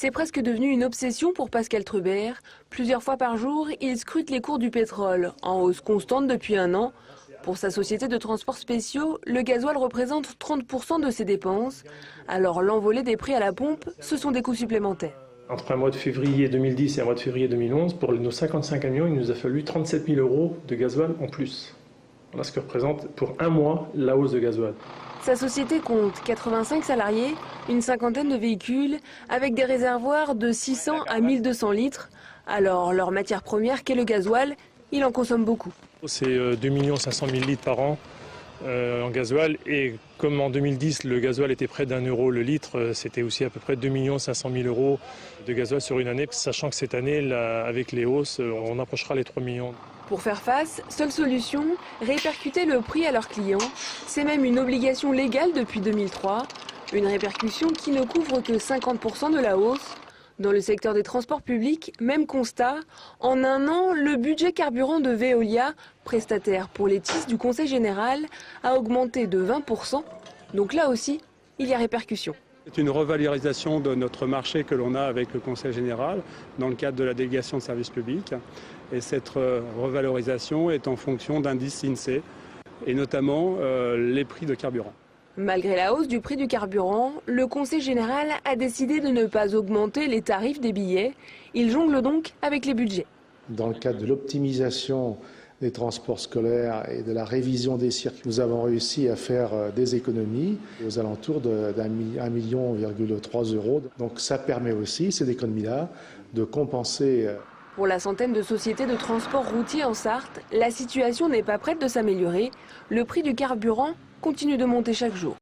C'est presque devenu une obsession pour Pascal Trubert. Plusieurs fois par jour, il scrute les cours du pétrole, en hausse constante depuis un an. Pour sa société de transports spéciaux, le gasoil représente 30% de ses dépenses. Alors l'envolée des prix à la pompe, ce sont des coûts supplémentaires. Entre un mois de février 2010 et un mois de février 2011, pour nos 55 camions, il nous a fallu 37 000 € de gasoil en plus. Voilà ce que représente pour un mois la hausse de gasoil. Sa société compte 85 salariés, une cinquantaine de véhicules, avec des réservoirs de 600 à 1200 litres. Alors leur matière première, qu'est le gasoil, il en consomme beaucoup. C'est 2 500 000 litres par an en gasoil, et comme en 2010 le gasoil était près d'1 € le litre, c'était aussi à peu près 2 500 000 € de gasoil sur une année, sachant que cette année, avec les hausses, on approchera les 3 millions. Pour faire face, seule solution, répercuter le prix à leurs clients. C'est même une obligation légale depuis 2003, une répercussion qui ne couvre que 50% de la hausse. Dans le secteur des transports publics, même constat, en un an, le budget carburant de Veolia, prestataire pour les TIS du Conseil général, a augmenté de 20%. Donc là aussi, il y a répercussion. C'est une revalorisation de notre marché que l'on a avec le Conseil général dans le cadre de la délégation de services publics. Et cette revalorisation est en fonction d'indices INSEE et notamment les prix de carburant. Malgré la hausse du prix du carburant, le Conseil général a décidé de ne pas augmenter les tarifs des billets. Il jongle donc avec les budgets. Dans le cadre de l'optimisation des transports scolaires et de la révision des circuits, nous avons réussi à faire des économies aux alentours d'1,3 million €. Donc ça permet aussi, ces économies-là, de compenser. Pour la centaine de sociétés de transport routier en Sarthe, la situation n'est pas prête de s'améliorer. Le prix du carburant continue de monter chaque jour.